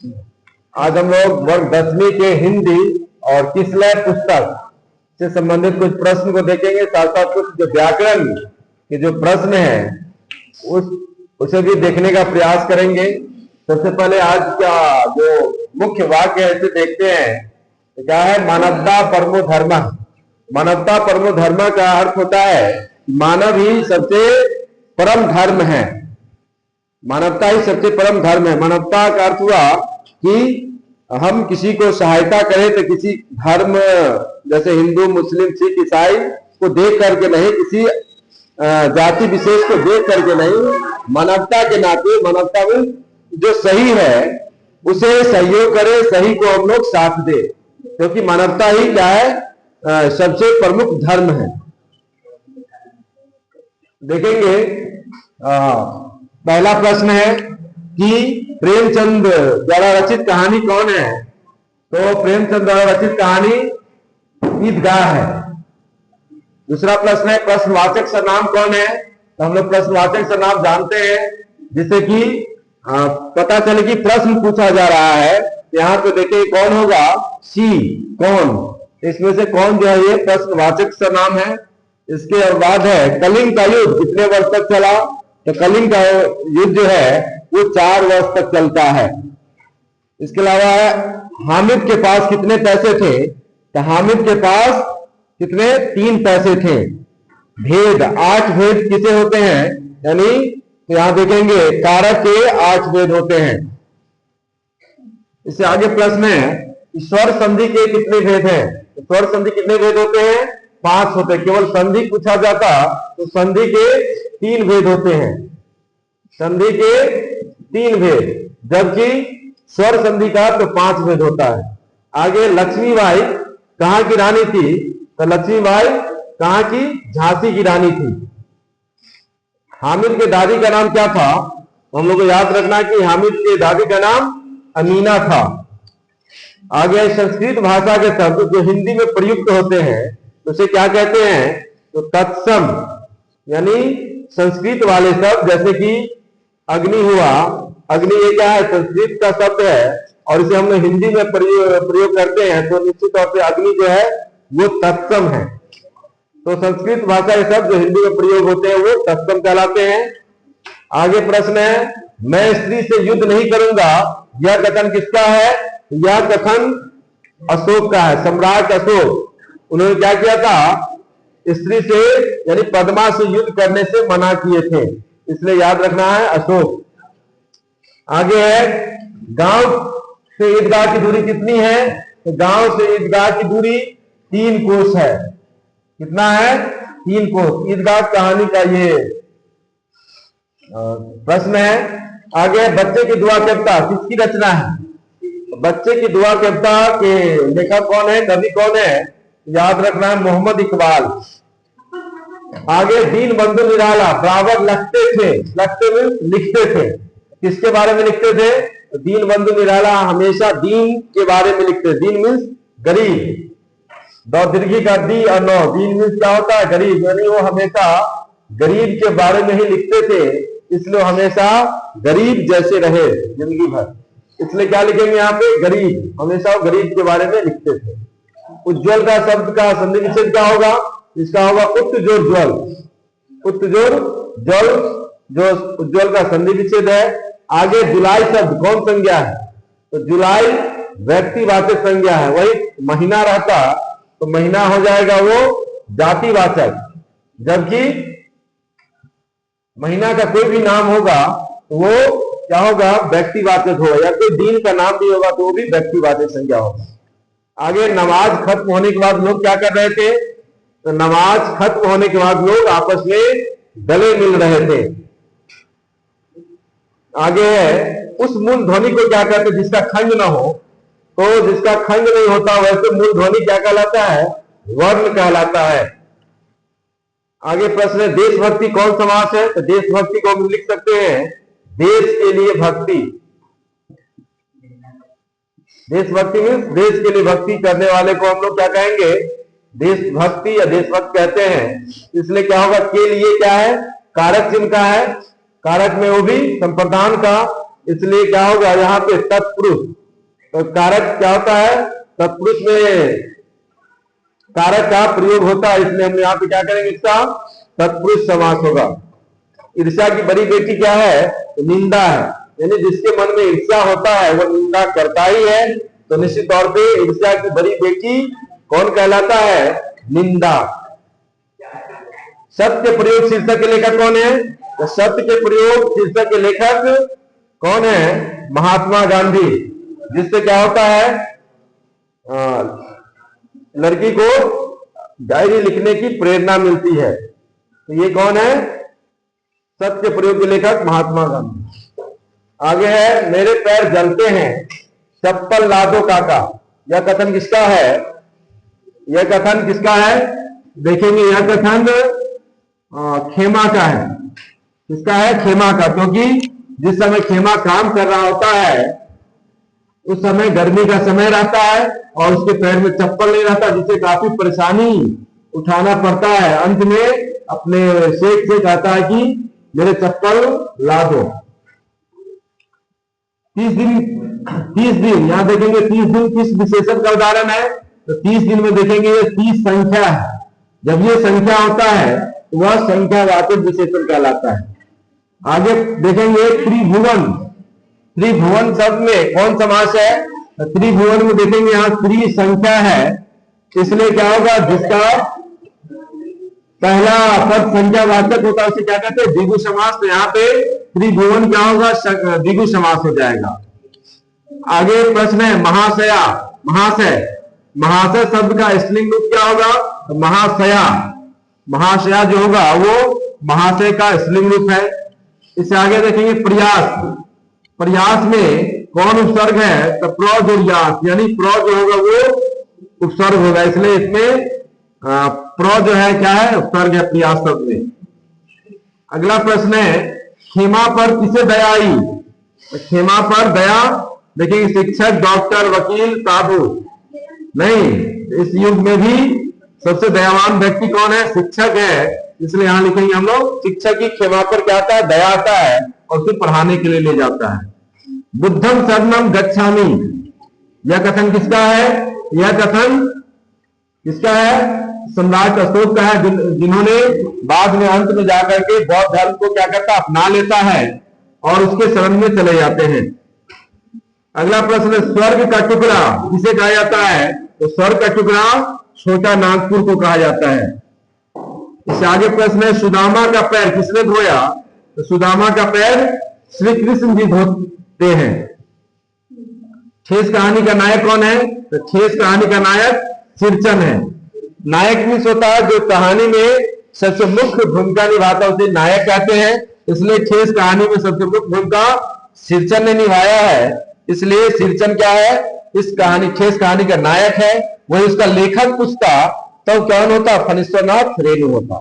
आज हम लोग वर्ग 10वीं के हिंदी और किसलय पुस्तक से संबंधित कुछ प्रश्न को देखेंगे, साथ साथ कुछ जो व्याकरण के जो प्रश्न हैं उसे भी देखने का प्रयास करेंगे। सबसे पहले आज का जो मुख्य वाक्य है इसे देखते हैं। तो क्या है? मानवता परमो धर्म। मानवता परमो धर्म का अर्थ होता है मानव ही सबसे परम धर्म है। मानवता ही सबसे परम धर्म है। मानवता का अर्थ हुआ कि हम किसी को सहायता करें तो किसी धर्म जैसे हिंदू, मुस्लिम, सिख, ईसाई को देख करके नहीं, किसी जाति विशेष को देख करके नहीं, मानवता के नाते, मानवता में जो सही है उसे सहयोग करे, सही को हम लोग साथ दे, क्योंकि मानवता ही क्या है? सबसे प्रमुख धर्म है। देखेंगे पहला प्रश्न है कि प्रेमचंद द्वारा रचित कहानी कौन है? तो प्रेमचंद द्वारा रचित कहानी ईदगाह है। दूसरा प्रश्न है प्रश्नवाचक सर्वनाम कौन है? तो हम लोग प्रश्नवाचक सर्वनाम जानते हैं, जिससे कि पता चले कि प्रश्न पूछा जा रहा है। यहाँ पे देखिए कौन होगा? सी, कौन। इसमें से कौन जो है ये प्रश्नवाचक सर्वनाम है। इसके बाद है कलिंग का युद्ध कितने वर्ष तक चला? तो कलिंग का युद्ध जो है वो 4 वर्ष तक चलता है। इसके अलावा हामिद के पास कितने पैसे थे? तो हामिद के पास कितने? 3 पैसे थे। भेद, 8 भेद किसे होते हैं? यानी तो यहां देखेंगे कारक के 8 भेद होते हैं। इससे आगे प्रश्न है स्वर संधि के कितने भेद हैं? स्वर संधि कितने भेद होते हैं? 5 होते हैं। केवल संधि पूछा जाता तो संधि के 3 भेद होते हैं। संधि के 3 भेद, जबकि स्वर संधि का तो 5 भेद होता है। आगे लक्ष्मीबाई कहां की रानी थी? तो लक्ष्मीबाई कहां की? झांसी की रानी थी। हामिद के दादी का नाम क्या था? हम लोग को याद रखना कि हामिद के दादी का नाम अमीना था। आगे संस्कृत भाषा के शब्द जो हिंदी में प्रयुक्त होते हैं उसे क्या कहते हैं? तो तत्सम, यानी संस्कृत वाले शब्द, जैसे कि अग्नि हुआ। अग्नि ये क्या है? संस्कृत का शब्द है और इसे हम लोग हिंदी में प्रयोग करते हैं, तो निश्चित तौर पे अग्नि जो है वो तत्सम है। तो संस्कृत भाषा के शब्द जो हिंदी में प्रयोग होते हैं वो तत्सम कहलाते हैं। आगे प्रश्न है मैं स्त्री से युद्ध नहीं करूंगा, यह कथन किसका है? यह कथन अशोक का है। सम्राट अशोक, उन्होंने क्या किया था? स्त्री से यानी पद्मा से युद्ध करने से मना किए थे, इसलिए याद रखना है अशोक। आगे है गांव से ईदगाह की दूरी कितनी है? तो गांव से ईदगाह की दूरी 3 कोस है। कितना है? 3 कोस। ईदगाह कहानी का ये प्रश्न है। आगे बच्चे की दुआ कविता किसकी रचना है? बच्चे की दुआ कविता के लेखक कौन है? कवि कौन है? याद रखना है मोहम्मद इकबाल। आगे दीन बंधु निराला बराबर लिखते थे। लिखते में लिखते थे, किसके बारे में लिखते थे? दीन बंधु निराला हमेशा दीन के बारे में लिखते। दीन मीन्स गरीब, दो दीर्घी का दी और नौ, दीन मीन्स क्या होता है? गरीब, यानी वो हमेशा गरीब के बारे में ही लिखते थे, इसलिए हमेशा गरीब जैसे रहे जिंदगी भर, इसलिए क्या लिखेंगे यहाँ पे? गरीब। हमेशा वो गरीब के बारे में लिखते थे। उज्ज्वल का शब्द का संधि विच्छेद क्या होगा? इसका होगा उत्तजोर ज्वल। उत्तजोर ज्वल जो उज्ज्वल का संधि विच्छेद है। आगे जुलाई शब्द कौन संज्ञा है? तो जुलाई व्यक्तिवाचक संज्ञा है। वही महीना रहता तो महीना हो जाएगा वो जातिवाचक, जबकि महीना का कोई भी नाम होगा तो वो क्या होगा? व्यक्तिवाचक होगा, या कोई दिन का नाम भी होगा तो वो भी व्यक्तिवाचक संज्ञा होगा। आगे नमाज खत्म होने के बाद लोग क्या कर रहे थे? तो नमाज खत्म होने के बाद लोग आपस में गले मिल रहे थे। आगे है उस मूल ध्वनि को क्या कहते हैं जिसका खंड ना हो? तो जिसका खंड नहीं होता वैसे मूल ध्वनि क्या कहलाता है? वर्ण कहलाता है। आगे प्रश्न है देशभक्ति कौन समास है? तो देशभक्ति को हम लिख सकते हैं देश के लिए भक्ति। देशभक्ति मीन्स देश के लिए भक्ति करने वाले को हम लोग क्या कहेंगे? देशभक्ति या देशभक्त कहते हैं। इसलिए क्या होगा? के लिए क्या है? कारक चिन्ह का है। कारक में वो भी संप्रदान का इसलिए क्या होगा यहाँ पे तत्पुरुष। तो कारक क्या होता है, तत्पुरुष में कारक का प्रयोग होता है, इसलिए हम यहाँ पे क्या करेंगे, इसका तत्पुरुष समास होगा। ईर्ष्या की बड़ी बेटी क्या है, तो निंदा है, यानी जिसके मन में ईर्ष्या होता है वो निंदा करता ही है। तो निश्चित तौर पे ईर्ष्या की बड़ी बेटी कौन कहलाता है, निंदा। सत्य प्रयोग शीर्षक के लेखक कौन है, तो सत्य के प्रयोग शीर्षक के लेखक कौन है, महात्मा गांधी। जिससे क्या होता है, लड़की को डायरी लिखने की प्रेरणा मिलती है। तो ये कौन है, सत्य प्रयोग के लेखक महात्मा गांधी। आगे है, मेरे पैर जलते हैं चप्पल ला दो काका। यह कथन किसका है, यह कथन किसका है, देखेंगे यह कथन खेमा का है। किसका है, खेमा का। क्योंकि जिस समय खेमा काम कर रहा होता है उस समय गर्मी का समय रहता है और उसके पैर में चप्पल नहीं रहता, जिससे काफी परेशानी उठाना पड़ता है। अंत में अपने शेख से कहता है कि मेरे चप्पल ला दो। 30 दिन यहां देखेंगे, 30 दिन किस विशेषण का उदाहरण है, तो 30 दिन में देखेंगे ये 30 संख्या है। जब ये संख्या होता है तो वह संख्यावाचक विशेषण कहलाता है। आगे देखेंगे त्रिभुवन। त्रिभुवन शब्द में कौन समास है, तो त्रिभुवन में देखेंगे यहाँ त्रि संख्या है, इसलिए क्या होगा, जिसका पहला पद संख्यावाचक होता है उसे क्या कहते हैं, द्विगु समास। तो यहाँ पे त्रिभुवन क्या होगा, द्विगु समास हो जाएगा। आगे प्रश्न है महाशया। महाशय, महाशय शब्द का स्त्रीलिंग रूप क्या होगा, तो महाशया। महाशया जो होगा वो महाशय का स्त्रीलिंग रूप है। इससे आगे देखेंगे प्रयास। प्रयास में कौन उपसर्ग है, तो प्र और यास, यानी प्र जो होगा वो उपसर्ग होगा, इसलिए इसमें प्र जो है क्या है, उपसर्ग है प्रयास शब्द में। अगला प्रश्न है, खेमा पर किसे दया आई। खेमा पर दया देखिए, शिक्षक, डॉक्टर, वकील, साधु नहीं। इस युग में भी सबसे दयावान व्यक्ति कौन है, शिक्षक है, इसलिए यहां लिखेंगे हम लोग शिक्षक की खेमा पर क्या आता है, दया आता है और उसे पढ़ाने के लिए ले जाता है। बुद्धम शरणम गच्छामि, यह कथन किसका है, यह कथन किसका है, सम्राट अशोक का है, जिन्होंने बाद में अंत में जाकर के बौद्ध धर्म को क्या करता, अपना लेता है और उसके शरण में चले जाते हैं। अगला प्रश्न, स्वर्ग का टुकड़ा किसे कहा जाता है, तो स्वर्ग का टुकड़ा छोटा नागपुर को कहा जाता है। इससे आगे प्रश्न है, सुदामा का पैर किसने धोया, तो सुदामा का पैर श्री कृष्ण जी धोते हैं। ठेस कहानी का नायक कौन है, तो ठेस कहानी का नायक सिरचन है। नायक मीन्स होता है जो कहानी में सबसे मुख्य भूमिका निभाता है, उसे नायक कहते हैं। इसलिए ठेस कहानी में सबसे मुख्य भूमिका सिरचन ने निभाया है, इसलिए सिरचन क्या है, इस कहानी ठेस कहानी का नायक है। वही उसका लेखक पूछता तो कौन होता, फणीश्वरनाथ रेणु होता।